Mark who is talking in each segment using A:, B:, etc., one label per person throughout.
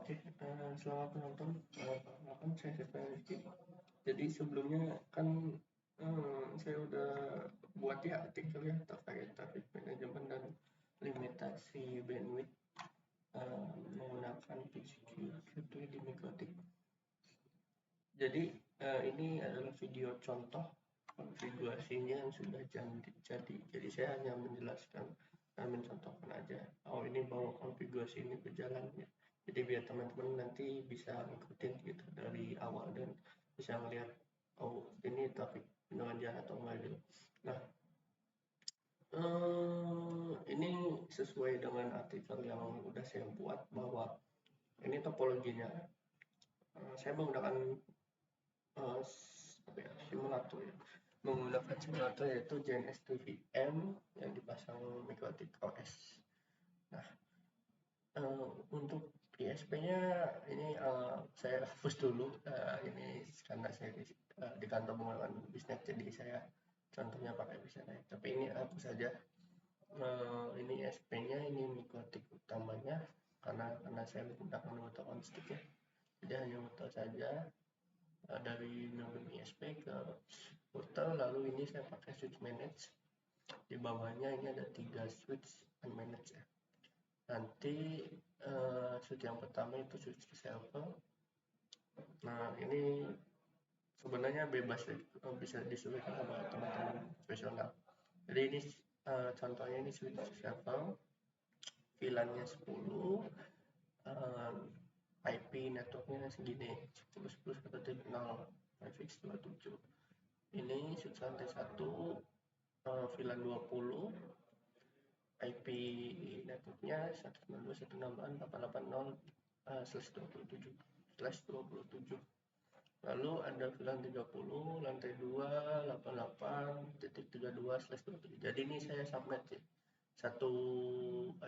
A: Oke, selamat menonton. Perkenalkan saya Sefra Rizky. Jadi sebelumnya kan saya udah buat ya artikel ya terkait traffic management dan limitasi bandwidth menggunakan PGQ Qt di Mikrotik. Jadi ini adalah video contoh konfigurasinya yang sudah jadi. Jadi saya hanya menjelaskan dan mencontohkan aja. Oh ini bawa konfigurasi ini berjalan ya. Jadi biar teman-teman nanti bisa ngikutin gitu dari awal dan bisa melihat oh ini topik beneran jalan atau enggak gitu. Nah ini sesuai dengan artikel yang udah saya buat bahwa ini topologinya. Saya menggunakan simulator ya. Menggunakan simulator yaitu JNS2VM yang dipasang Mikrotik OS. Nah, untuk ISP-nya ini saya hapus dulu. Ini karena saya di kantor menggunakan bisnet, jadi saya contohnya pakai bisnet. Tapi ini hapus saja. Ini ISP-nya, ini Mikrotik utamanya karena saya menggunakan motor on stick ya. Jadi hanya motor saja. Dari modem ISP ke router, lalu ini saya pakai switch manage. Di bawahnya ini ada 3 switch unmanaged ya. Nanti switch yang pertama itu switch server. Nah ini sebenarnya bebas ya, bisa disesuaikan sama teman-teman profesional. Jadi ini contohnya ini switch server, VLAN-nya 10, IP networknya segini 10.10.1.0 prefix 27. Ini switch lantai 1 VLAN 20, IP networknya 192.168.880/27/27. Lalu ada VLAN 30 lantai 2 88.32/27. Jadi ini saya subnet ya. Satu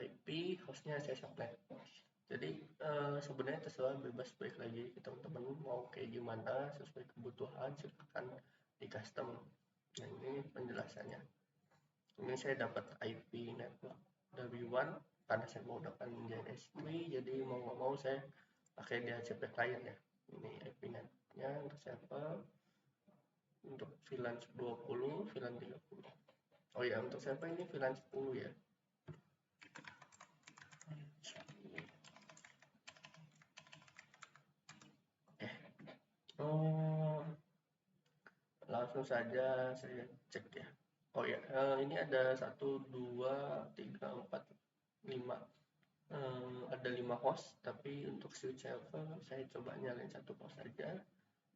A: IP hostnya saya subnet. Jadi sebenarnya terserah, bebas, baik lagi teman-teman mau kayak gimana sesuai kebutuhan, silakan di custom. Nah ini penjelasannya. Ini saya dapat IP network dari WAN karena saya menggunakan JNS3, jadi mau nggak mau saya pakai DHCP client ya. Ini IP netnya untuk server, untuk VLAN 20, VLAN 30. Oh ya, untuk server ini VLAN 10 ya. Langsung saja saya cek ya. Oh ya, ini ada 1, 2, 3, 4, 5. Ada 5 host, tapi untuk switch server saya coba nyalain 1 host saja.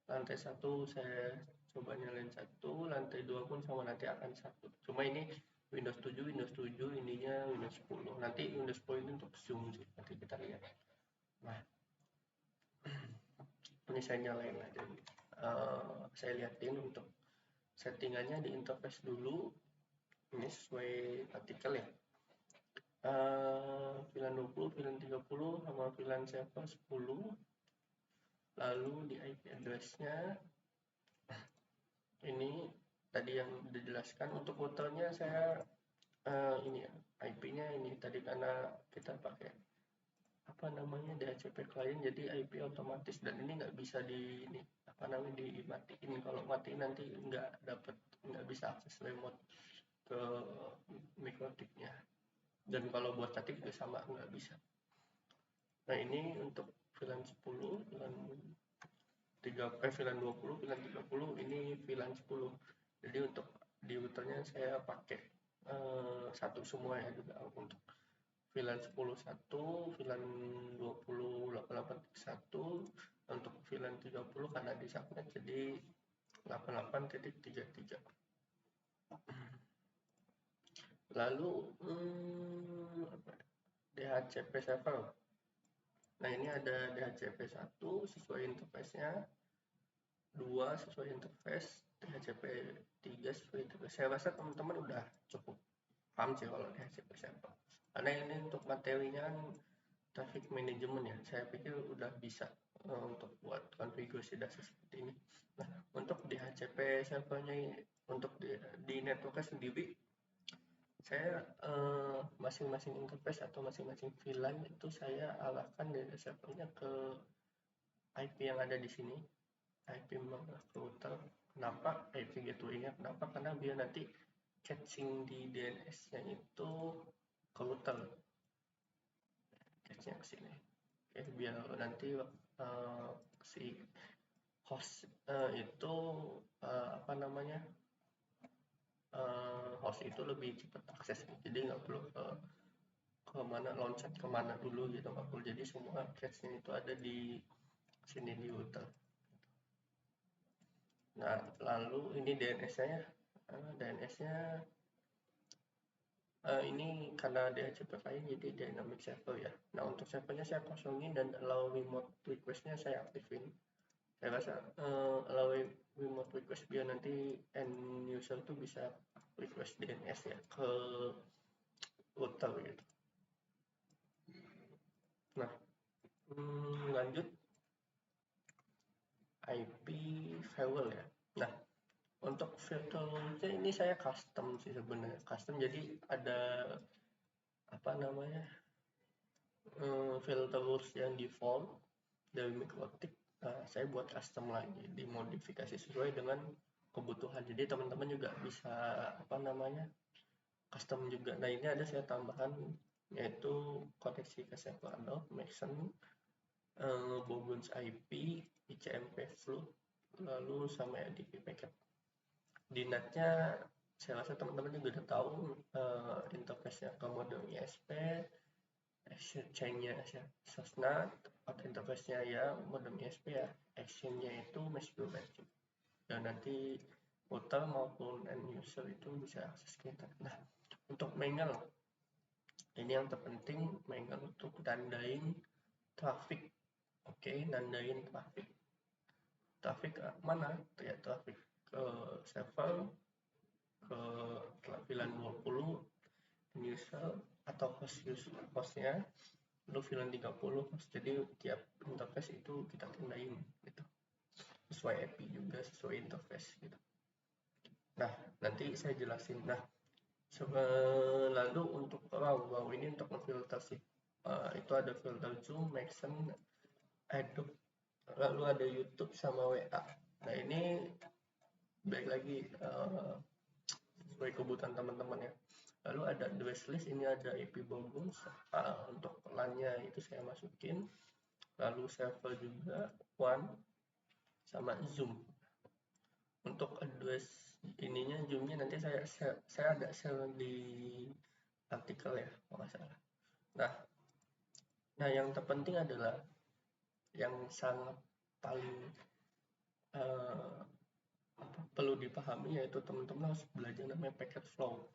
A: Lantai 1 saya coba nyalain 1, lantai 2 pun sama, nanti akan 1. Cuma ini Windows 7, ininya Windows 10. Nanti Windows 10 ini untuk Zoom sih, nanti kita lihat. Nah, ini saya nyalain aja. Saya lihatin untuk settingannya di interface dulu. Ini sesuai artikel ya. VLAN 20, VLAN 30 sama VLAN server 10. Lalu di IP address-nya ini tadi yang dijelaskan. Untuk routernya saya ini ya, IP-nya ini tadi karena kita pakai apa namanya DHCP client, jadi IP otomatis, dan ini nggak bisa di ini apa namanya dimatiin. Kalau mati nanti nggak bisa akses remote ke mikrotiknya, dan kalau buat statik juga sama, nggak bisa. Nah ini untuk VLAN 10, VLAN 20, VLAN 30, ini VLAN 10. Jadi untuk di routernya saya pakai satu semua ya juga. Untuk VLAN 10 1, VLAN 20 88.1, untuk VLAN 30 karena di subnet jadi 88.33. Lalu DHCP server. Nah ini ada DHCP 1 sesuai interface-nya, 2 sesuai interface, DHCP 3 sesuai interface. Saya rasa teman-teman udah cukup paham sih kalau DHCP server. Karena ini untuk materinya kan traffic management ya, saya pikir udah bisa untuk buat konfigurasi dasar seperti ini. Nah untuk DHCP servernya untuk di networknya sendiri, saya masing-masing interface atau masing-masing VLAN itu saya alahkan dari servernya ke IP yang ada di sini, IP router. Kenapa IP gateway-nya? Kenapa? Karena biar nanti caching di DNS-nya itu ke router, cache-nya ke sini. Oke, biar nanti si host itu apa namanya, host itu lebih cepat akses, jadi nggak perlu kemana loncat kemana dulu gitu, nggak perlu. Jadi semua cache-nya itu ada di sini di router. Nah, lalu ini DNS-nya, ini karena DHCP jadi dynamic server ya. Nah, untuk servernya saya kosongin dan allow remote request-nya saya aktifin. Saya rasa allow remote request biar nanti end user tuh bisa request DNS ya ke router gitu. Nah, lanjut IP firewall ya. Nah, untuk firewallnya ini saya custom sih sebenarnya. Custom jadi ada apa namanya, filter rules yang default dari Mikrotik. Nah, saya buat custom lagi, dimodifikasi sesuai dengan kebutuhan. Jadi teman-teman juga bisa apa namanya, custom juga. Nah, ini ada saya tambahkan yaitu koneksi ke server Adobe, Maxon, Bourbons IP, ICMP Flow, lalu sama DP packet. Di netnya saya rasa teman-teman juga udah tahu interface-nya ke modem ISP, exchange-nya Sosnat, atau interface-nya ya modem ISP ya, exchange-nya itu mesh to mesh. Dan nanti router maupun end user itu bisa akses ke internet. Nah, untuk Mangle ini yang terpenting, Mangle untuk nandain traffic. Oke, nandain traffic mana ya, traffic ke server, ke VLAN 20 user atau hostnya, lalu VLAN 30 host. Jadi tiap interface itu kita tandain gitu, sesuai IP juga, sesuai interface gitu. Nah, nanti saya jelasin. Nah, lalu untuk raw ini untuk memfilter sih, itu ada filter Zoom, Maxon, Adobe, lalu ada YouTube sama WA. Nah, ini baik lagi sesuai kebutuhan teman-teman ya. Lalu ada address list, ini ada IP Bourbons, untuk LAN-nya itu saya masukin. Lalu server juga One sama Zoom. Untuk address ininya, Zoom-nya nanti saya ada share di artikel ya kalau nggak salah. Nah, yang terpenting adalah yang sangat paling perlu dipahami, yaitu teman-teman harus belajar namanya packet flow.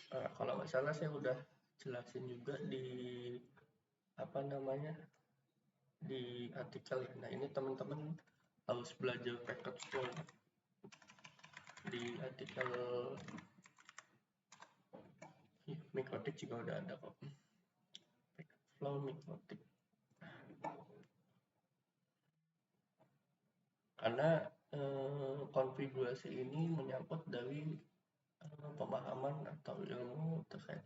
A: Kalau nggak salah saya udah jelasin juga di apa namanya, di artikel ya. Nah, ini teman-teman harus belajar packet flow di artikel Mikrotik juga udah ada kok, packet flow Mikrotik. Karena konfigurasi ini menyangkut dari pemahaman atau ilmu terkait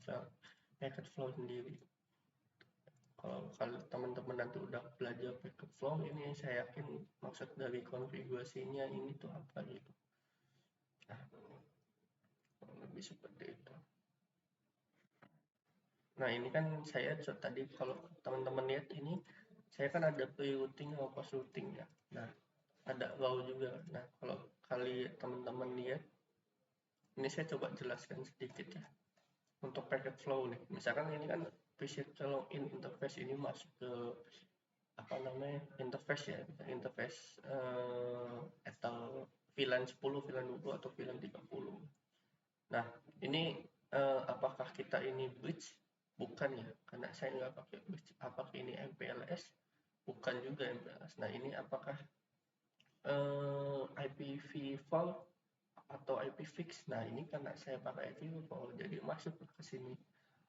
A: packet flow sendiri. Kalau teman-teman nanti udah belajar packet flow, ini saya yakin maksud dari konfigurasinya ini tuh apa gitu. Nah, lebih seperti itu. Nah, ini kan saya tadi, kalau teman-teman lihat ini, saya kan ada pre-routing sama post-routing ya. Nah, ada raw juga. Nah, kalau teman-teman lihat, ini saya coba jelaskan sedikit ya. Untuk packet flow nih, misalkan ini kan physical interface ini masuk ke apa namanya, interface ya, interface atau VLAN 10, VLAN 20 atau VLAN 30. Nah, ini apakah kita ini bridge? Bukan ya, karena saya nggak pakai bridge. Apakah ini MPLS? Bukan juga MPLS. Nah, ini apakah IPv4 atau IP fix? Nah, ini karena saya pakai IPv4 jadi masuk ke sini.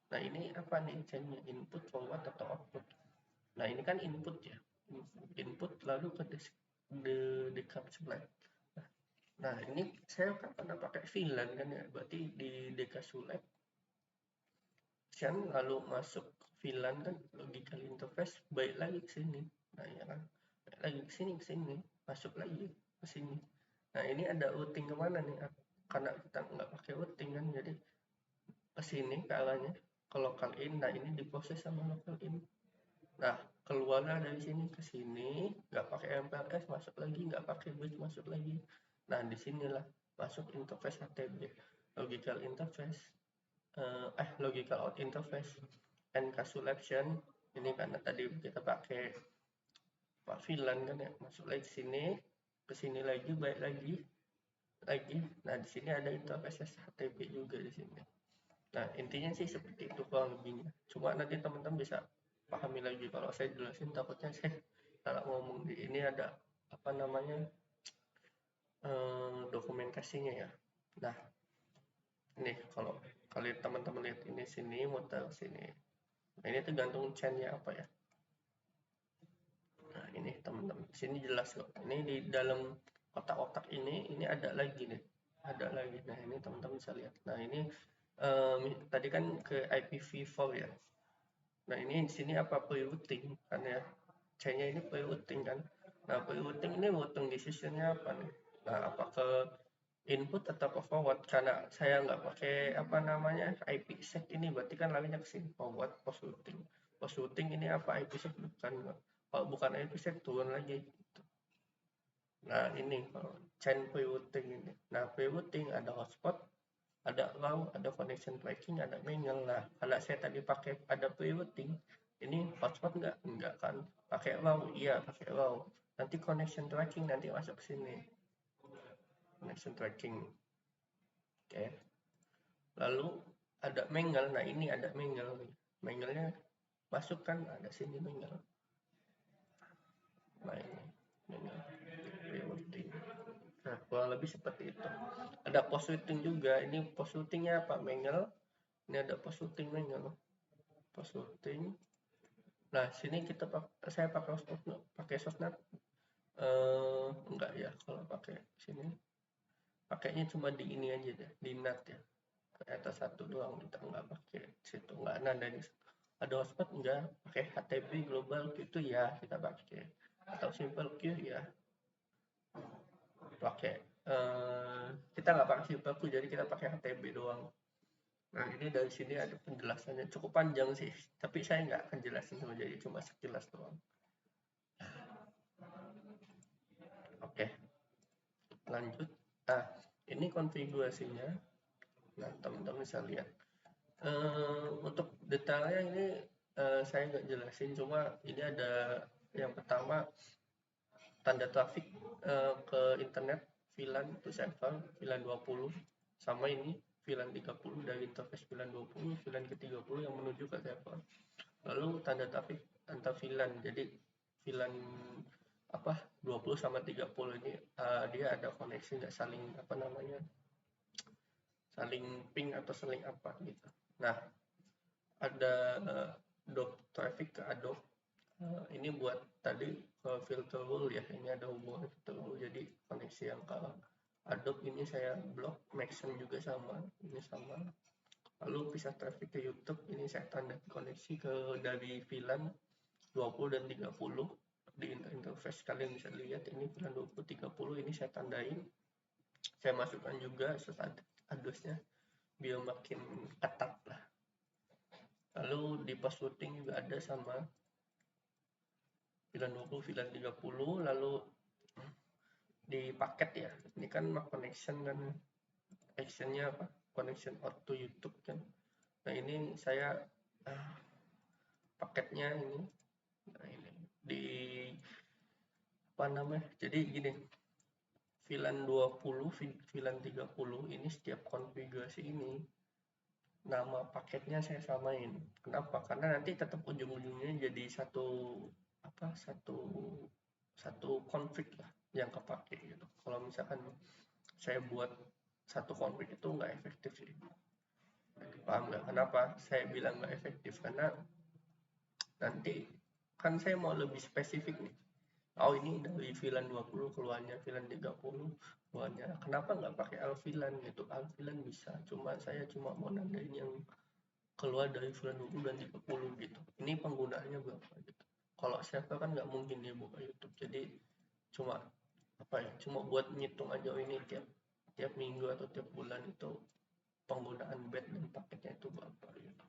A: Nah, ini apa nih chainnya, input, forward atau output? Nah, ini kan input ya, input lalu ke decapsulate. Nah, ini saya kan pernah pakai VLAN kan ya, berarti di decapsulate Selection lalu masuk VLAN kan, logical interface, balik lagi ke sini. Nah ya kan, balik lagi ke sini, masuk lagi ke sini. Nah ini ada routing kemana nih? Karena kita nggak pakai routing kan, jadi ke sini ke arahnya, ke local in. Nah ini diproses sama local in. Nah keluarnya dari sini ke sini, nggak pakai MPLS, masuk lagi, nggak pakai bridge, masuk lagi. Nah disinilah masuk interface HTB, logical interface, logical out interface, encapsulation. Ini karena tadi kita pakai VLAN kan ya, masuk lagi ke sini lagi, balik lagi. Nah di sini ada interface HTTP juga di sini. Nah intinya sih seperti itu kurang lebihnya. Cuma nanti teman-teman bisa pahami lagi kalau saya jelasin, takutnya saya salah ngomong. Di ini ada apa namanya, dokumentasinya ya. Nah ini kalau kalian teman-teman lihat ini sini, model sini. Nah ini tergantung chainnya apa ya. Nah ini teman-teman, sini jelas kok. Ini di dalam kotak-kotak ini ada lagi nih, ada lagi. Nah ini teman-teman bisa lihat. Nah ini tadi kan ke IPv4 ya. Nah ini di sini apa, pre-routing kan ya. C-nya ini pre-routing kan. Nah pre-routing ini routing decision-nya apa nih? Nah apa ke input atau ke forward? Karena saya nggak pakai apa namanya IPsec ini, berarti kan larinya ke sini, forward, post routing. Post routing ini apa, IPsec bukan? Kalau bukan IPsec turun lagi gitu. Nah ini kalau chain pre-routing ini. Nah pre-routing ada hotspot, ada route, ada connection tracking, ada manual. Nah kalau saya tadi pakai ada pre-routing, ini hotspot enggak kan? Pakai route, iya pakai route. Nanti connection tracking nanti masuk ke sini. Connection tracking. Oke. Lalu ada manual. Nah ini ada manual nih. Manualnya masuk kan, ada sini manual. Nah ini manual pre-routing. Nah kurang lebih seperti itu. Ada post routing juga. Ini post routingnya apa, manual. Ini ada post routing manual. Post routing. Nah sini saya pakai softnet. Enggak ya, kalau pakai sini pakainya cuma di ini aja deh, di NAT ya, ke atas satu doang, kita nggak pakai situ, nggak ada di ada hotspot enggak, pakai HTTP global gitu ya kita pakai, atau simple queue ya pakai. Kita nggak pakai simple queue, jadi kita pakai HTTP doang. Nah ini dari sini ada penjelasannya, cukup panjang sih, tapi saya nggak akan jelasin semua, jadi cuma sekilas doang. Oke, lanjut. Nah ini konfigurasinya. Nah teman-teman bisa lihat. Untuk detailnya ini saya nggak jelasin, cuma ini ada yang pertama tanda trafik ke internet VLAN to server, VLAN 20, sama ini VLAN 30 dari interface VLAN 20, VLAN ke 30 yang menuju ke server. Lalu tanda trafik antar VLAN, jadi VLAN apa 20 sama 30 ini dia ada koneksi nggak, saling apa namanya, saling ping atau saling apa gitu. Nah ada dop traffic ke Adobe. Ini buat tadi filter rule ya, ini ada hubungan filter rule, jadi koneksi yang ke Adobe ini saya blok. Maxon juga sama, ini sama. Lalu pisah traffic ke YouTube, ini saya tanda koneksi ke dari VLAN 20 dan 30. Di interface kalian bisa lihat ini VLAN 20 30, ini saya tandain. Saya masukkan juga address-nya biar makin ketat lah. Lalu di post routing juga ada sama VLAN 20, VLAN 30. Lalu di paket ya, ini kan connection kan, actionnya apa, connection out to YouTube kan. Nah ini saya paketnya ini, nah ini di apa namanya, jadi gini, VLAN 20, VLAN 30 ini setiap konfigurasi ini nama paketnya saya samain. Kenapa? Karena nanti tetap ujung-ujungnya jadi satu config lah yang kepake gitu. Kalau misalkan saya buat satu config itu nggak efektif sih. Paham nggak? Kenapa saya bilang nggak efektif? Karena nanti kan saya mau lebih spesifik nih. Oh ini dari VLAN 20 keluarnya VLAN 30 keluarnya. Kenapa nggak pakai alVLAN gitu? AlVLAN bisa. Cuma saya mau nandain yang keluar dari VLAN 20 dan 30 gitu. Ini penggunaannya berapa gitu. Kalau server kan nggak mungkin dia buka YouTube, jadi cuma cuma buat ngitung aja ini tiap minggu atau tiap bulan itu penggunaan bed dan paketnya itu berapa gitu.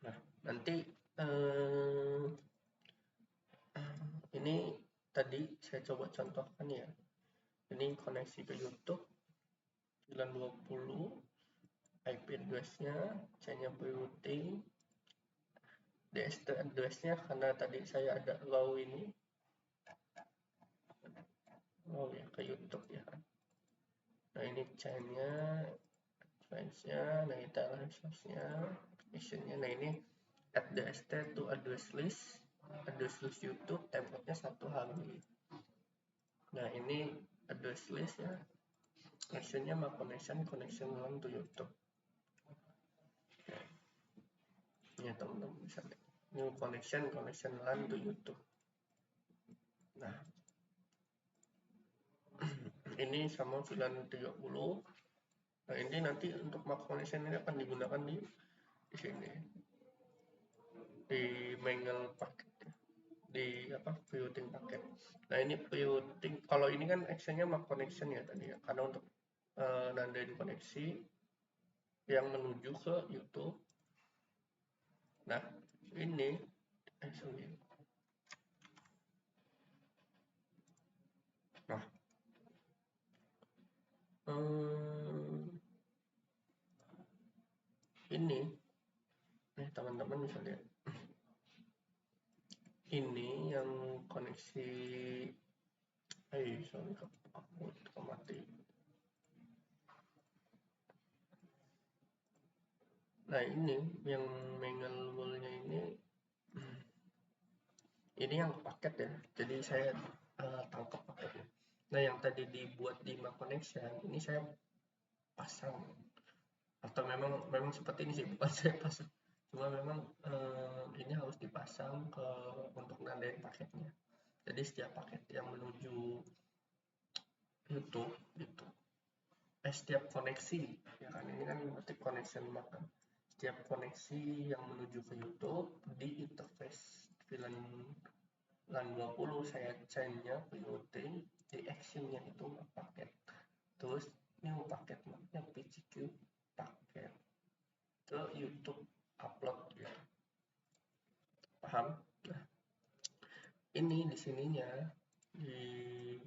A: Nah, nanti ini tadi saya coba contohkan ya. Ini koneksi ke YouTube VLAN 20, IP address-nya, C-nya routing, DST address-nya karena tadi saya ada row ini. Oh ya, ke YouTube ya. Nah, ini C-nya, advance-nya, nah kita resource-nya, mission-nya. Nah, ini add DST to address list YouTube, template-nya 1 hari. Nah, ini address list ya. Action-nya map connection LAN to YouTube. Ya teman-teman bisa lihat. New connection LAN to YouTube. Nah, ini sama VLAN 30. Nah, ini nanti untuk map connection ini akan digunakan di sini. Di mangle paket di routing paket. Nah, ini routing. Kalau ini kan actionnya map connection ya tadi ya. Karena untuk nandain koneksi yang menuju ke YouTube. Nah, ini nah, ini nih teman-teman bisa lihat. Ini yang koneksi sorry aku mati. Nah, ini yang mangle wall-nya ini yang paket ya. Jadi saya tangkap paketnya. Nah, yang tadi dibuat di map connection ini saya pasang, atau memang seperti ini sih, bukan saya pasang, cuma memang ini harus dipasang untuk nandain paketnya. Jadi setiap paket yang menuju YouTube gitu, setiap koneksi ya kan, ini kan berarti connection map kan, setiap koneksi yang menuju ke YouTube di interface VLAN 20 saya change-nya ke routing, di action-nya itu paket, terus new paket mapnya PGQ paket ke YouTube upload gitu. Paham? Nah, ini di sininya di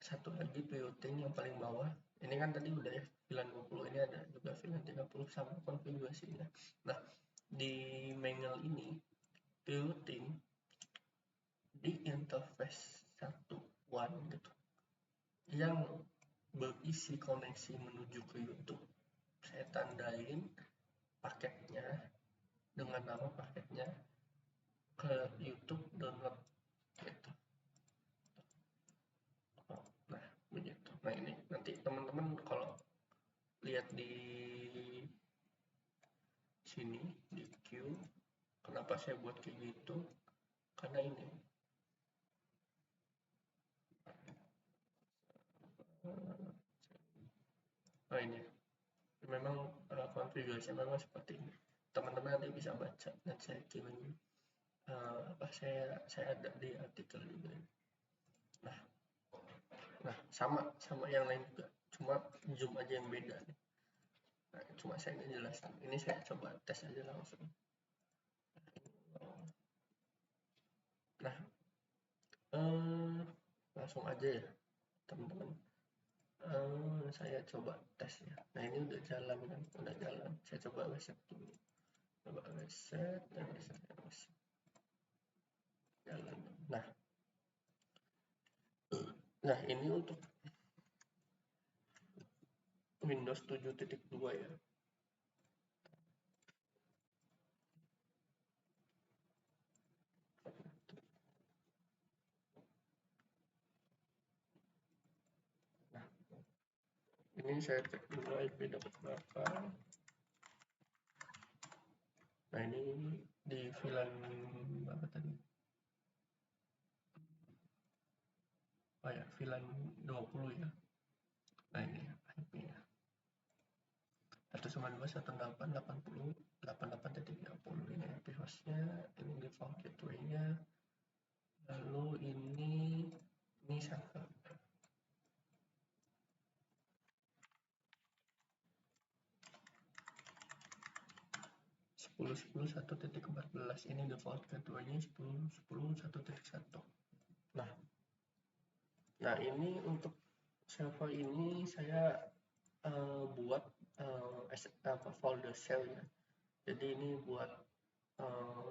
A: satu lagi routing yang paling bawah. Ini kan tadi udah ya VLAN 20, ini ada juga VLAN 30 sama konfigurasinya. Nah, di mangle ini routing di interface 1 gitu yang berisi koneksi menuju ke YouTube, saya tandain paketnya dengan nama paketnya ke YouTube download gitu. Nah, begitu. Nah, ini nanti teman-teman kalau lihat di sini di queue, kenapa saya buat kayak gitu, karena ini ini memang konfigurasi memang seperti ini. Teman-teman nanti bisa baca dan saya kirim saya ada di artikel juga. Nah, sama yang lain juga, cuma zoom aja yang beda nih. Nah, cuma saya ingin jelaskan. Ini saya coba tes aja langsung. Nah, langsung aja ya teman-teman. Saya coba tes ya. Nah, ini udah jalan kan, udah jalan. Saya coba reset dulu. Coba reset dan reset. Jalan. Nah, ini untuk Windows 7.2 ya. Nah, ini saya cek dulu IP dapat berapa. Nah, ini di VLAN apa tadi? Oh ya, VLAN 20 ya. Nah, ini IP-nya. 192.168.80 ini IP hostnya, ini default gateway-nya, lalu ini server. Sepuluh 1.14 ini default gateway-nya 10.10.1.1. Nah ini untuk server ini saya buat folder shell ya. Jadi ini buat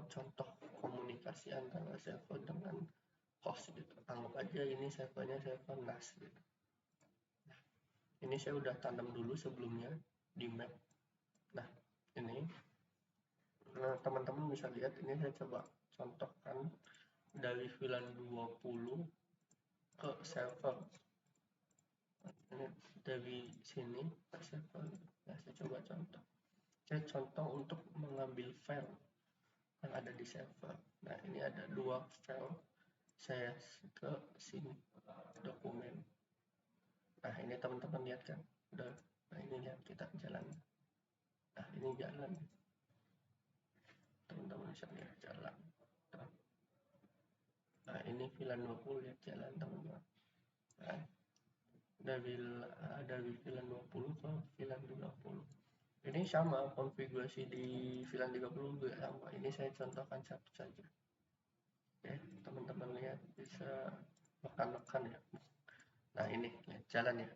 A: contoh komunikasi antara server dengan host gitu. Anggap aja ini servernya server NAS gitu. Nah, ini saya udah tanam dulu sebelumnya di map. Nah ini teman-teman bisa lihat, ini saya coba contohkan dari VLAN 20 ke server. Ini dari sini ke server. Nah, saya coba contoh. Saya contoh untuk mengambil file yang ada di server. Nah, ini ada 2 file. Saya ke sini dokumen. Nah, ini teman-teman lihat kan. Udah. Nah, ini lihat kita jalan. Nah, ini jalan. Teman-teman bisa lihat jalan. Nah, ini VLAN 20 lihat jalan teman-teman. Nah, dari VLAN 20 ke VLAN 30. Ini sama konfigurasi di VLAN 30 juga sama. Ini saya contohkan satu saja. Oke, teman-teman lihat bisa mekan-mekan ya. Nah, ini lihat jalan ya.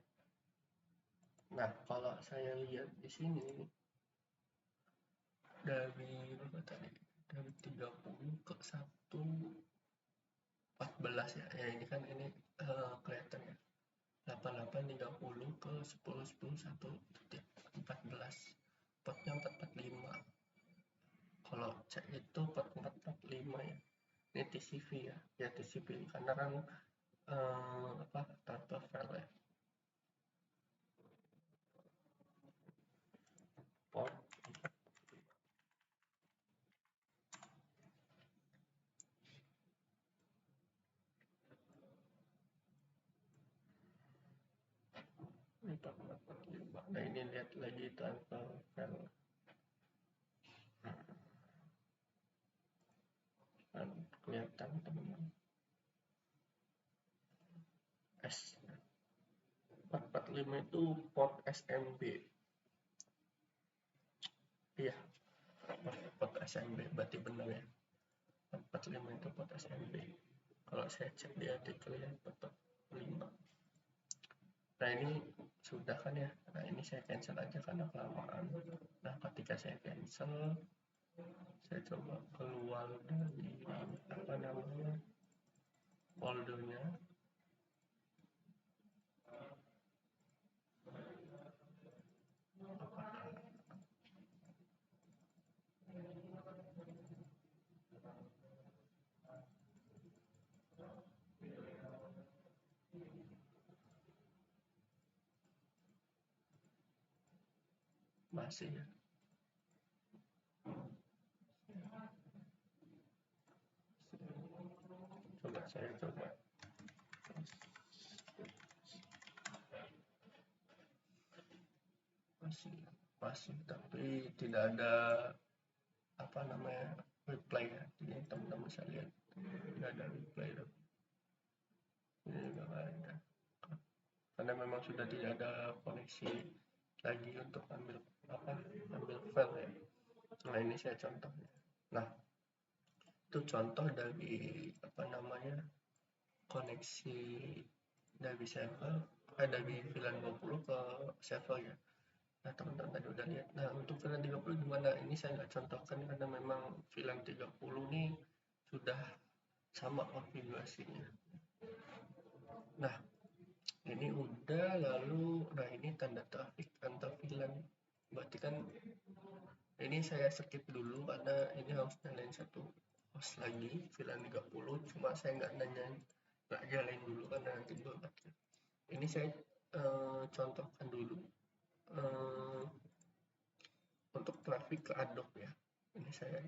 A: Nah, kalau saya lihat di sini dari berapa tadi? Dari 30 ke 1.14 ya. Ya ini kan ini kelihatan ya. 88.30 ke 10.10.1.14. Potnya 445. Kalau cek itu 4445 ya. Ini TCP ya. Ya TCP karena kan transfer file ya. Port 4445. Nah ini lihat lagi transfer file. Nah, kelihatan teman-teman. S 445 itu port SMB. Iya, port SMB berarti benar ya. 445 itu port SMB. Kalau saya cek di artikel ya 445. Nah ini sudah kan ya. Nah ini saya cancel aja karena kelamaan. Nah ketika saya cancel, saya coba keluar dari foldernya. Masih ya. Saya coba masih tapi tidak ada reply ya. Jadi teman-teman bisa lihat tidak ada reply ini juga nggak ada karena memang sudah tidak ada koneksi lagi untuk ambil file ya. Nah ini saya contohnya. Nah itu contoh dari koneksi dari server dari VLAN 20 ke server ya. Nah teman-teman tadi udah lihat. Nah untuk VLAN 30 gimana? Ini saya nggak contohkan karena memang VLAN 30 nih sudah sama konfigurasinya. Nah ini udah, lalu nah ini tanda traffic antar VLAN. Berarti kan ini saya skip dulu karena ini harus nyalain satu host lagi VLAN 30. Cuma saya nggak nyalain dulu karena nanti berbakat. Ini saya contohkan dulu untuk traffic ke Adobe ya. Ini saya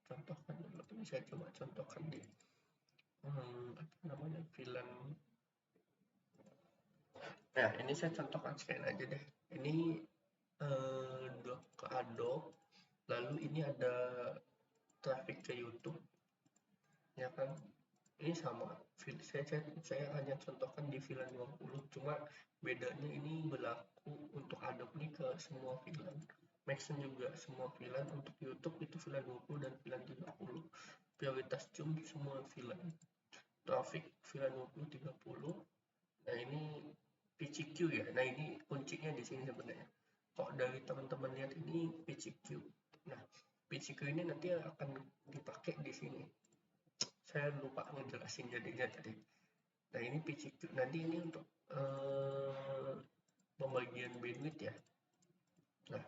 A: contohkan dulu. Ini saya coba contohkan di VLAN. Nah ini saya contohkan sekali aja deh. Ini 20 ke Adobe, lalu ini ada traffic ke YouTube, ya kan? Ini sama, saya hanya contohkan di VLAN 20, cuma bedanya ini berlaku untuk Adobe nih ke semua VLAN. Maxon juga semua VLAN, untuk YouTube itu VLAN 20 dan VLAN 30. Prioritas zoom semua VLAN. Traffic VLAN 20 30. Nah, ini PCQ ya. Nah, ini kuncinya di sini sebenarnya. Kok dari teman-teman lihat ini PCQ. Nah, PCQ ini nanti akan dipakai di sini. Saya lupa ngejelasin jadinya tadi. Nah, ini PCQ. Nanti ini untuk pembagian bandwidth ya. Nah,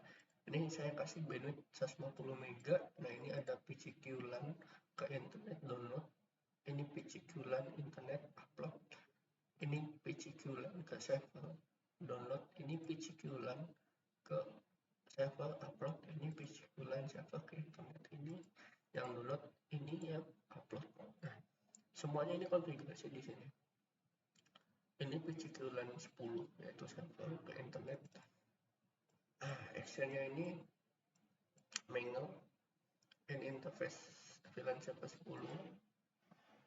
A: ini saya kasih bandwidth 150 MB. Nah, ini ada PCQ LAN ke internet download. Ini PCQ LAN internet upload. Ini PCQ LAN ke server download. Ini PCQ LAN ke server upload. Ini PCQ LAN server ke internet. Ini yang download, ini yang upload. Nah, semuanya ini konfigurasi di sini. Ini PCQ LAN 10 yaitu server ke internet. Actionnya ini mangle and interface VLAN server 10.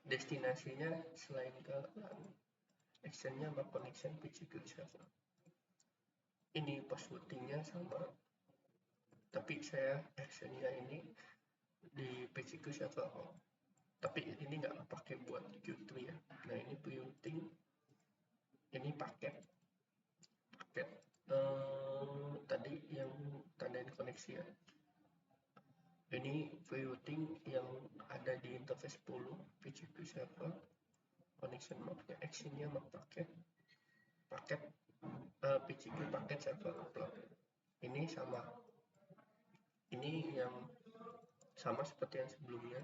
A: Destinasinya selain ke LAN, actionnya map connection PCQ server. Ini passwordnya sama, tapi saya actionnya ini di PCQ server home. Tapi ini nggak pakai buat Q3 ya. Nah, ini routing, ini paket tadi yang tandain koneksi ya. Ini routing yang ada di interface 10 PCQ server, connection mapnya, actionnya map paket PCQ paket server upload. Ini sama, ini yang sama seperti yang sebelumnya.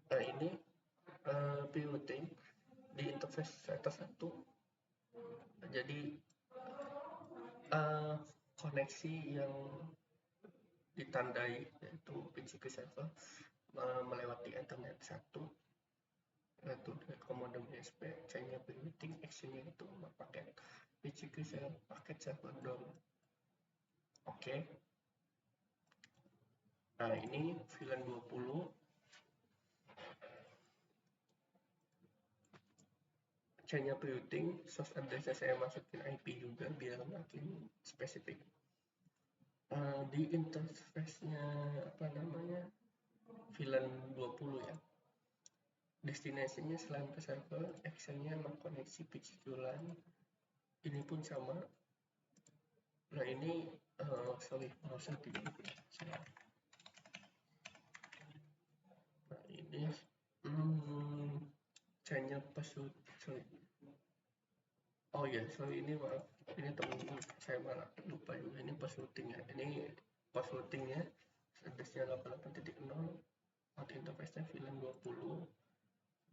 A: Nah, ini routing di interface server 1. Jadi koneksi yang ditandai yaitu PCQ server melewati Ethernet 1, yaitu modem USB, chainnya routing, actionnya itu paket PCQ server paket server DOM. Oke. Nah, ini VLAN 20. Chainnya routing, source address saya masukin IP juga biar makin spesifik. Di interface-nya VLAN 20 ya. Destinasinya selain ke server, actionnya mengkoneksi PCQ LAN. Ini pun sama. Nah, ini sorry, nggak usah di. Nah, ini channel password. Sorry. Oh ya, sorry, ini maaf. Ini teman-teman saya malah lupa juga. Ini passwordnya. Ini passwordnya addressnya 88.0. Out interface-nya VLAN 20.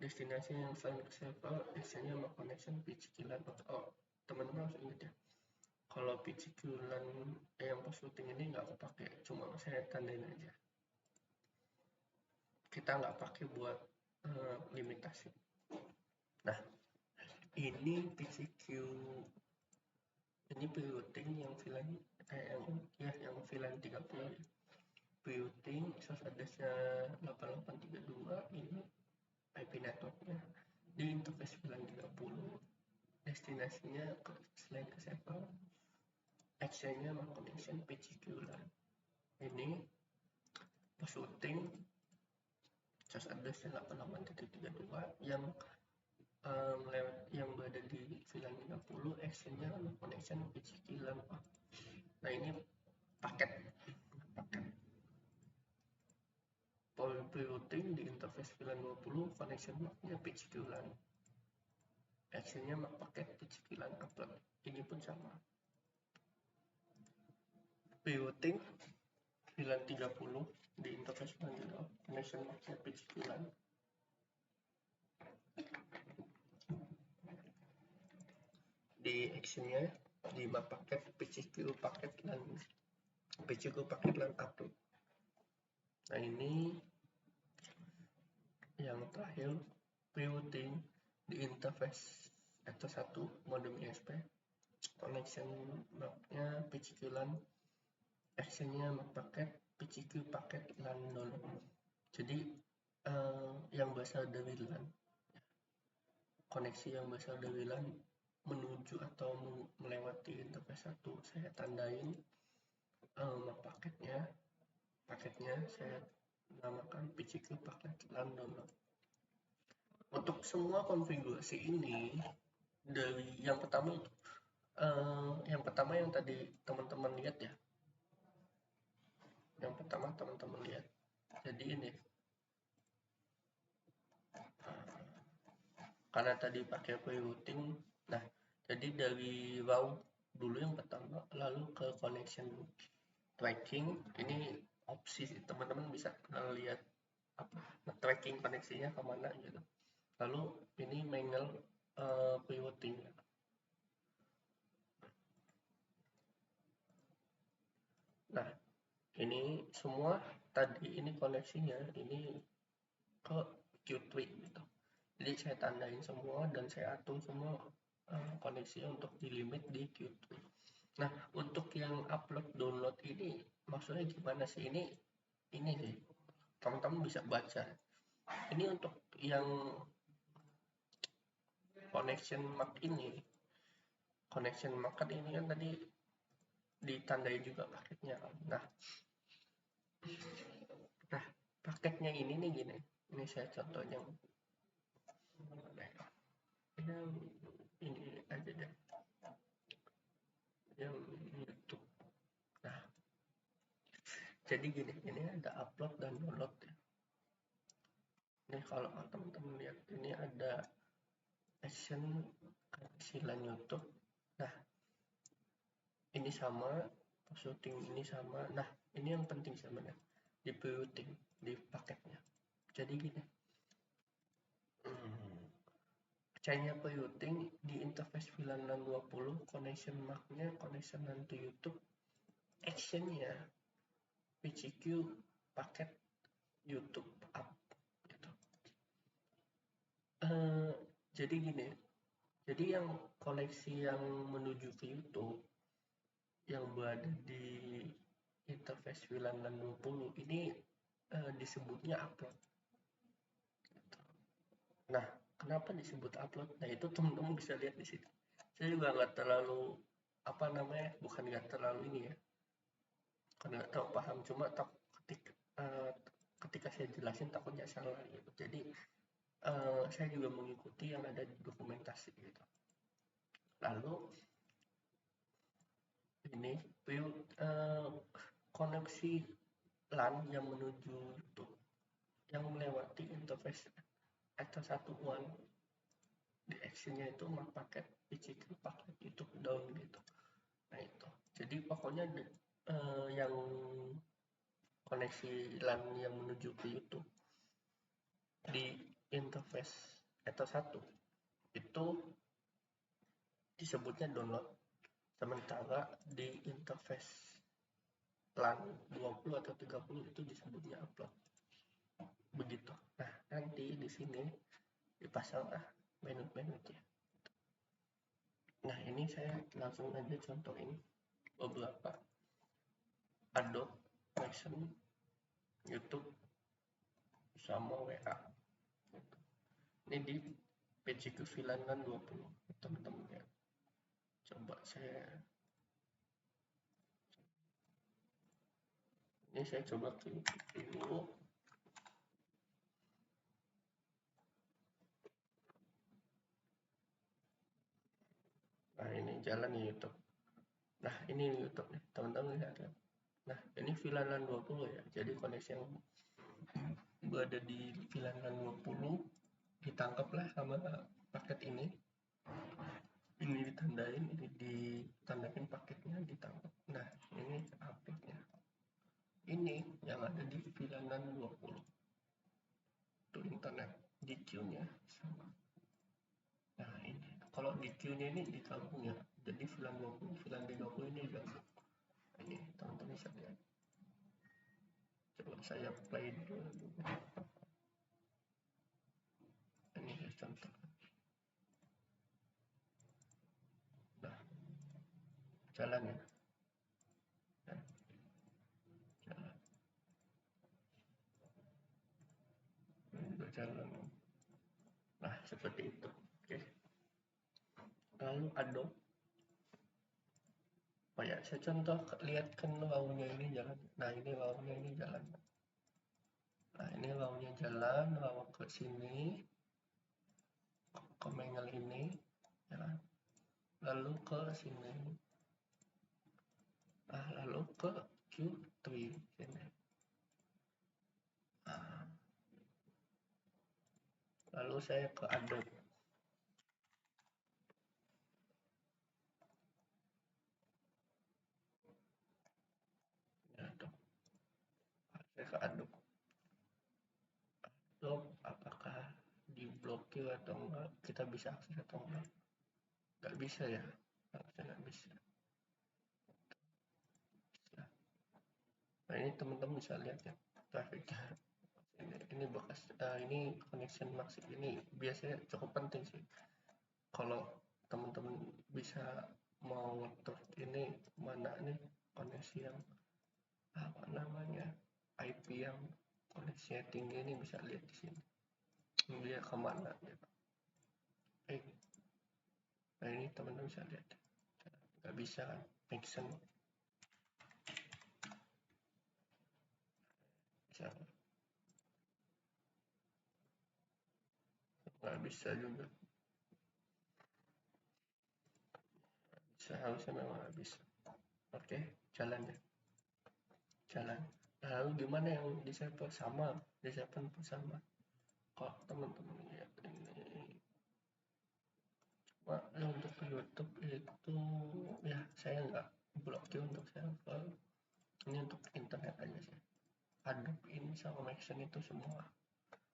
A: Destinasi yang selain ke server, actionnya mau connection PCQ LAN. Oh, teman-teman harus ingat ya. Kalau PCQ LAN yang passwording ini nggak kepake, cuma saya tandain aja. Kita nggak pakai buat limitasi. Nah, ini PCQ, ini routing yang VLAN yang VLAN 30. Routing source address-nya 8832, ini IP network-nya di interface VLAN 30. Destinasinya selain ke server, actionnya mau connection PCQ LAN. Ini passwording source address-nya 88.32 yang berada di VLAN 30, actionnya connection PCQ LAN. Nah, ini paket routing di interface VLAN 20, connection mapnya PCQ LAN, actionnya map paket PCQ LAN upload. Ini pun sama. Routing VLAN 30 di interface VLAN 30, connection mapnya PCQ LAN. Di actionnya di map paket PCQ paket LAN upload. Nah, ini yang terakhir, routing di interface atau 1 modem USB, connection mapnya PCQ LAN, actionnya map paket PCQ paket LAN download. Jadi yang berasal dari LAN, koneksi yang berasal dari LAN menuju atau melewati interface 1 saya tandain map paketnya saya namakan PCQ paket LAN download. Untuk semua konfigurasi ini, dari yang pertama yang tadi teman-teman lihat ya, jadi ini karena tadi pakai pre-routing, nah jadi dari route dulu yang pertama, lalu ke connection tracking. Ini opsi teman-teman bisa lihat tracking koneksinya kemana gitu. Lalu ini manual pre-routing. Nah ini semua tadi ini koneksinya ini ke Q3 gitu. Jadi saya tandain semua dan saya atur semua koneksi untuk di limit di Q3. Nah untuk yang upload download ini maksudnya gimana sih? Ini sih teman-teman bisa baca. Ini untuk yang connection mark ini kan tadi ditandai juga paketnya. Nah paketnya ini nih gini. Ini saya contohnya. Ini aja deh. Yang YouTube. Nah, jadi gini, ini ada upload dan download ya. Ini kalau teman-teman lihat, ini ada action LAN YouTube. Nah, ini sama, shooting ini sama. Nah, ini yang penting sebenarnya di pre-routing di paketnya. Jadi gini, caranya pre-routing di interface VLAN LAN 20, connection marknya connection LAN to YouTube, actionnya PCQ paket YouTube up gitu. Jadi gini, jadi yang koneksi yang menuju ke YouTube yang berada di interface VLAN LAN 20 ini disebutnya upload. Nah, kenapa disebut upload? Nah, itu teman-teman bisa lihat di sini. Saya juga nggak terlalu bukan nggak terlalu ini ya, karena nggak tahu paham, cuma ketika saya jelasin takutnya salah gitu. Jadi saya juga mengikuti yang ada di dokumentasi gitu. Lalu ini koneksi LAN yang menuju YouTube yang melewati interface atau satu one di actionnya itu map paket PCQ paket YouTube down gitu. Nah itu jadi pokoknya yang koneksi LAN yang menuju ke YouTube di interface atau satu itu disebutnya download, sementara di interface LAN 20 atau 30 itu disebutnya upload. Begitu. Nah, nanti di sini dipasang menu-menunya. Nah, ini saya langsung aja contohin beberapa Adobe Action, YouTube, sama WA. Ini di PCQ VLAN LAN 20, teman-teman ya. Coba saya coba klik dulu. Nah, ini jalan nih YouTube. Nah, ini YouTube nih, teman-teman lihat ya. Nah, ini VLAN LAN 20 ya. Jadi koneksi yang berada di VLAN LAN 20 ditangkaplah sama paket ini. Ini ditandain, ini ditandain paketnya ditangkap. Nah, ini uploadnya. Ini yang ada di VLAN LAN 20. Itu internet. Di queue-nya sama. Nah, ini. Kalau di queue-nya ini digabung ya. Jadi VLAN 20, VLAN 30 ini digabung. Ini teman-teman bisa lihat. Coba saya play dulu. Ini contoh. Nah, jalan ya. Jalan. Udah jalan. Nah, seperti itu. Oke. Lalu Adobe. Oh ya, saya contoh lihatkan wawunya ini jalan. Nah, ini wawunya ini jalan. Nah, ini wawunya jalan, wawu ke sini, ke mengel ini, ya kan? Lalu ke sini. Nah, lalu ke Q3 sini. Nah, lalu saya ke Adobe. Ya, saya ke Adobe. Adobe apakah diblokir atau enggak? Kita bisa akses atau enggak? Nggak bisa ya? Harusnya nggak bisa. Nah, ini teman-teman bisa lihat ya grafiknya. Ini bekas ini connection maksud ini biasanya cukup penting sih. Kalau teman-teman bisa mau ngatur ini mana nih koneksi yang apa namanya IP yang koneksinya tinggi, ini bisa lihat di sini dia kemana gitu. Nah, ini teman-teman bisa lihat nggak bisa kan Nixon bisa nggak bisa juga, bisa harusnya memang nggak bisa. Oke, jalan ya, jalan. Lalu gimana yang di server sama, di server pun sama. Kalau teman-teman lihat ini, cuma untuk YouTube itu ya saya nggak blokir untuk server, ini untuk internet aja sih. Adobe ini sama Maxon itu semua.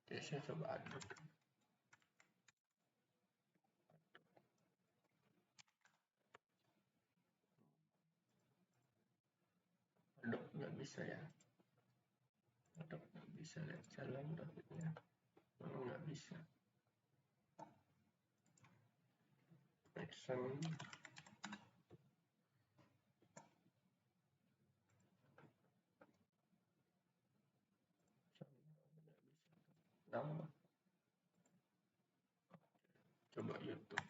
A: Jadi saya coba Adobe. Adobe nggak bisa ya. Adobe nggak bisa lihat jalan grafiknya. Nggak bisa. Maxon. Nama. Coba YouTube.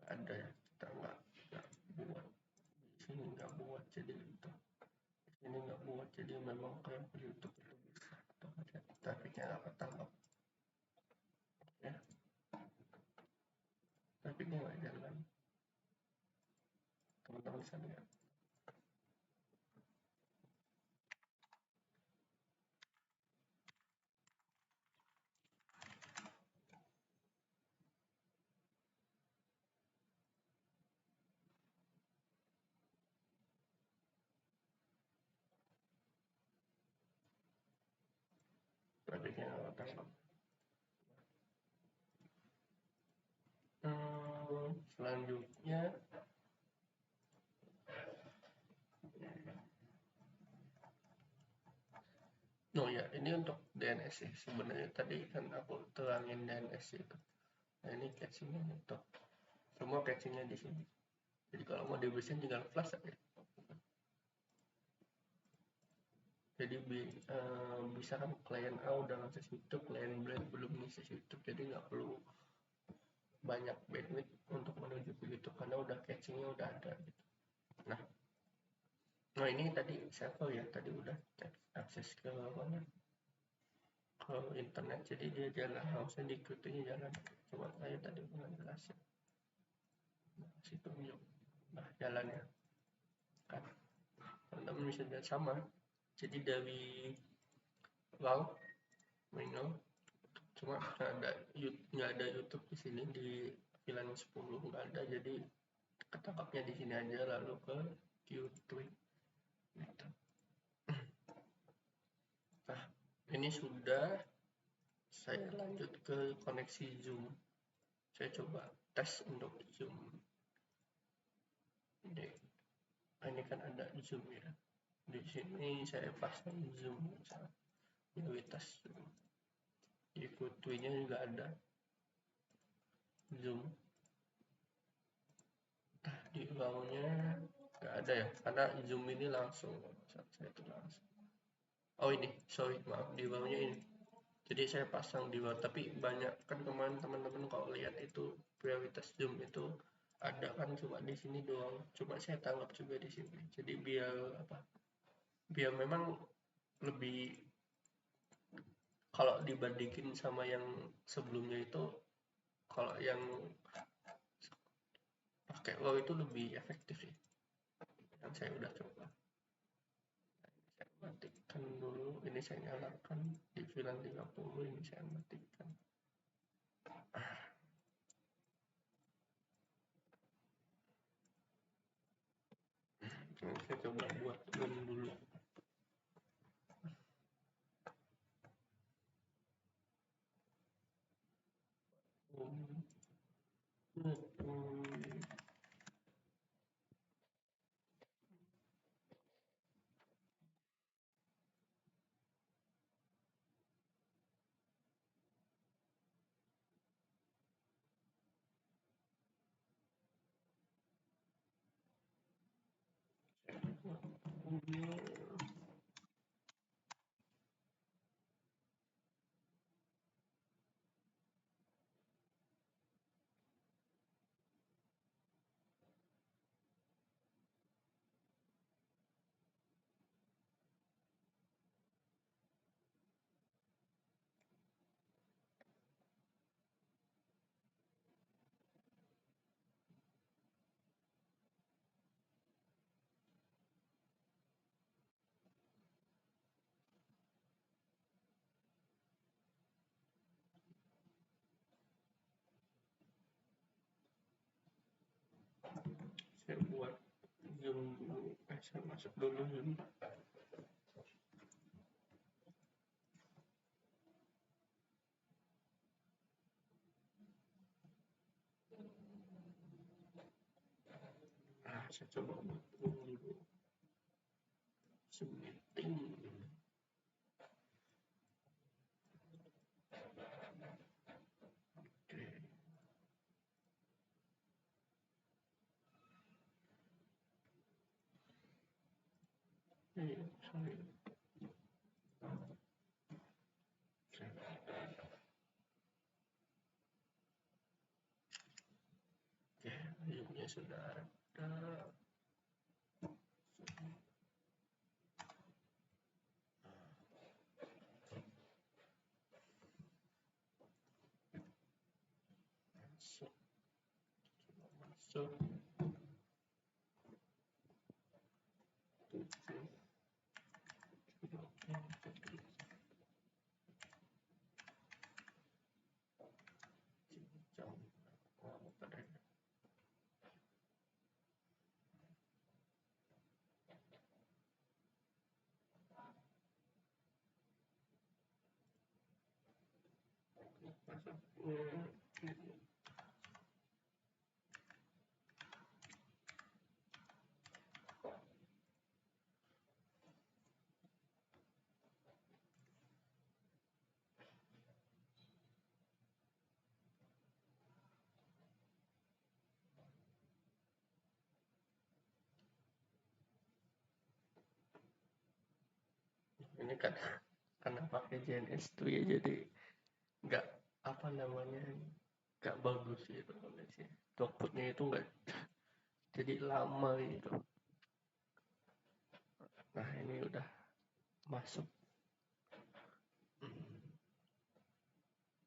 A: Nggak ada ya. Kita nggak buat. Di sini nggak buat jadi itu. Di sini nggak buat jadi memang kayak YouTube itu bisa. Grafiknya nggak ketangkap. Ya. Grafiknya nggak jalan. Teman-teman bisa lihat. Grafiknya nggak ketangkap. Selanjutnya oh ya, ini untuk DNS sih sebenarnya, tadi kan aku terangin DNS itu. Nah, ini cachingnya untuk semua cachingnya di sini. Jadi kalau mau dibersihin tinggal flash aja. Jadi bisa kan klien A udah ngakses YouTube, klien B belum ngakses YouTube, jadi nggak perlu banyak bandwidth untuk menuju ke YouTube karena udah cachingnya udah ada gitu. Nah ini tadi server ya, tadi udah akses ke mana, ke internet, jadi dia jalan, harusnya diikutinya jalan. Coba saya tadi pernah jelasin. Nah, situ yuk. Nah jalannya kan teman-teman bisa lihat sama. Jadi dari wow menu cuma nggak ada YouTube di sini, di VLAN 10 nggak ada, jadi ketangkapnya di sini aja, lalu ke Q3 gitu. Nah ini sudah, saya lanjut ke koneksi Zoom. Saya coba tes untuk Zoom. Ini kan ada Zoom ya. Di sini saya pasang Zoom misalnya, prioritas Zoom. Di fotonya juga ada Zoom. Di wow-nya nggak ada ya, karena zoom ini langsung saya itu langsung. Oh ini, sorry maaf, di wow-nya ini. Jadi saya pasang di wow, tapi banyak kan kemarin teman-teman kalau lihat itu prioritas zoom itu ada kan cuma di sini doang. Cuma saya tangkap juga di sini. Jadi biar apa? Biar memang lebih, kalau dibandingin sama yang sebelumnya itu, kalau yang pakai wow itu lebih efektif ya. Yang saya udah coba. Saya matikan dulu, ini saya nyalakan di VLAN 30, ini saya matikan. Saya coba buat zoom dulu. Saya buat zoom dulu, saya masuk dulu zoom. Saya coba buat zoom dulu. Zoom meeting. Sorry. Oke, zoomnya sudah ada. Masuk. Ini kan karena pakai JNS tuh ya, jadi nggak apa namanya, nggak bagus gitu kondisinya. Outputnya itu nggak, jadi lama gitu. Nah ini udah masuk.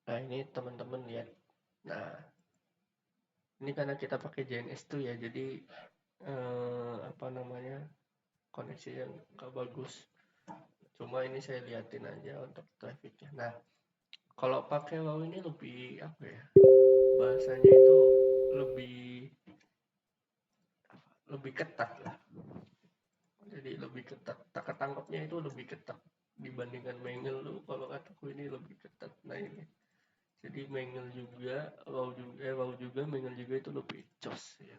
A: Nah ini teman-teman lihat. Nah ini karena kita pakai JNS tuh ya, jadi apa namanya, koneksi yang nggak bagus. Cuma ini saya liatin aja untuk trafficnya. Nah kalau pakai wow ini lebih apa ya, bahasanya itu lebih ketat lah. Jadi lebih ketat, tak ketangkapnya itu lebih ketat dibandingkan Mangle lu. Kalau kataku ini lebih ketat. Nah ini jadi Mangle juga, wow juga, Mangle juga itu lebih jos ya.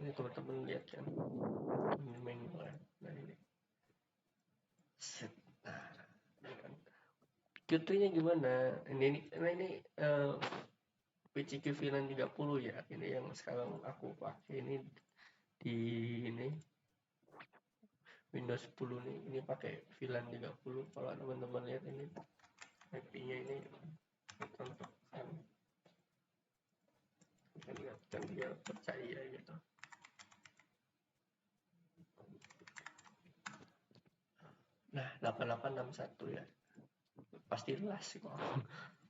A: Ini teman-teman lihat kan, ini Mangle kan. Nah ini set. Nah ini kan Qt-nya gimana, ini PCQ VLAN 30 ya, ini yang sekarang aku pakai ini di ini Windows 10 nih, ini pakai VLAN 30. Kalau teman-teman lihat ini IP-nya ini contohkan, kan dia percaya gitu. Nah, 8861 ya, pasti les kok.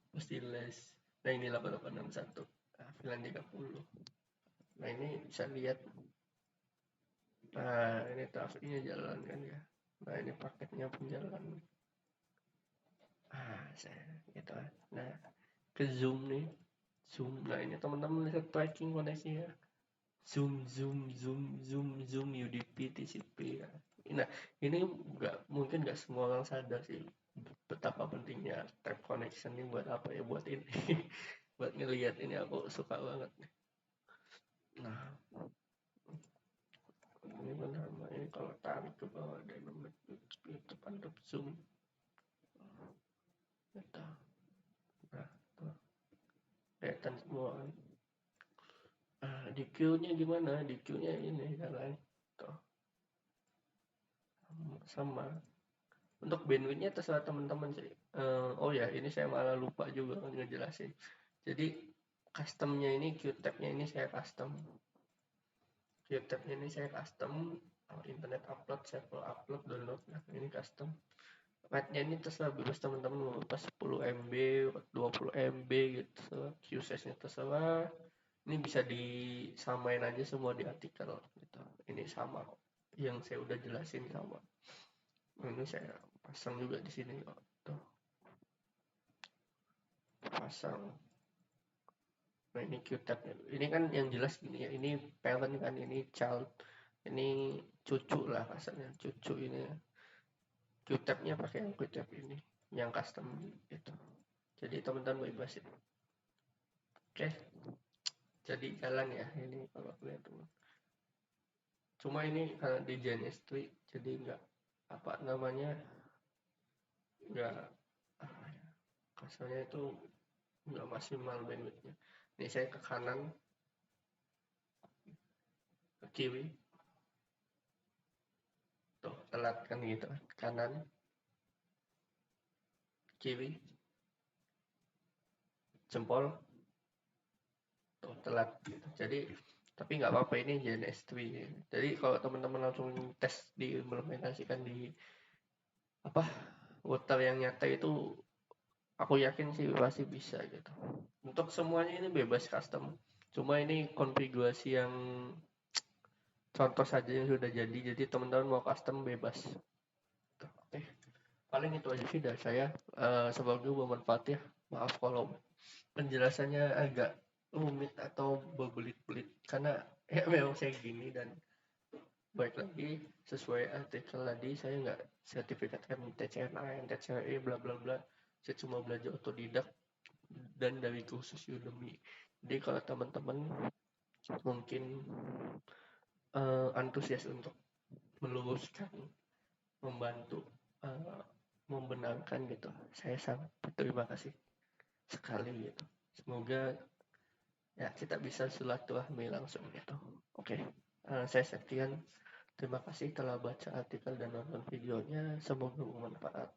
A: Pasti les. Nah, ini 8861, nah, VLAN 30. Nah, ini bisa lihat. Nah, ini trafiknya jalan kan ya. Nah, ini paketnya pun jalan. Saya gitu. Nah, ke zoom nih. Zoom. Nah, ini teman-teman lihat tracking koneksinya. Zoom, zoom, zoom, zoom, zoom, UDP, TCP ya. Nah, ini mungkin nggak semua orang sadar sih betapa pentingnya tap connection ini buat apa ya, buat ini. Buat ngelihat ini aku suka banget. Nah, ini benar ini kalau tarik ke bawah dynamic YouTube untuk zoom. Gitu. Nah, tuh. Kelihatan semua kan. Di Q-nya gimana? Di Q-nya ini jalan. Tuh. Sama. Untuk bandwidth-nya terserah teman-teman sih. Oh ya, ini saya malah lupa juga ngejelasin. Jadi custom-nya ini Qtab-nya ini saya custom. Qtab-nya ini saya custom. Internet upload, saya upload, download. Nah, ini custom. Rate-nya ini terserah bebas teman-teman mau pas 10 MB, 20 MB gitu. Q-size-nya terserah. Ini bisa disamain aja semua di artikel gitu. Ini sama kok. Yang saya udah jelasin sama. Ini saya pasang juga di sini kok. Tuh. Pasang. Nah, ini Qtab. Ini kan yang jelas gini ya. Ini parent kan, ini child. Ini cucu lah kasarnya. Cucu ini. Qtab-nya pakai yang Qtab ini. Yang custom gitu. Jadi teman-teman bebas itu. Oke. Jadi jalan ya ini kalau lihat teman. Cuma ini karena di JNS3 jadi enggak apa namanya, enggak kasarnya itu enggak maksimal bandwidthnya. Ini saya ke kanan, ke kiri, tuh telat kan gitu, kanan, kiri, jempol, tuh telat gitu. Jadi tapi nggak apa-apa, ini JNS3. Jadi kalau teman-teman langsung tes diimplementasikan di apa router yang nyata itu, aku yakin sih pasti bisa gitu. Untuk semuanya ini bebas custom. Cuma ini konfigurasi yang contoh saja yang sudah jadi teman-teman mau custom bebas. Oke. Paling itu aja sih dari saya. Semoga bermanfaat ya. Maaf kalau penjelasannya agak rumit atau berbelit-belit karena ya memang saya gini, dan baik lagi sesuai artikel tadi saya nggak sertifikatkan TCNA, TCRE, bla bla bla. Saya cuma belajar otodidak dan dari kursus Udemy. Jadi kalau teman-teman mungkin antusias untuk meluruskan, membantu, membenarkan gitu, saya sangat berterima kasih sekali gitu. Semoga ya kita bisa silaturahmi langsung gitu. Oke. Saya Septian. Terima kasih telah baca artikel dan nonton videonya. Semoga bermanfaat.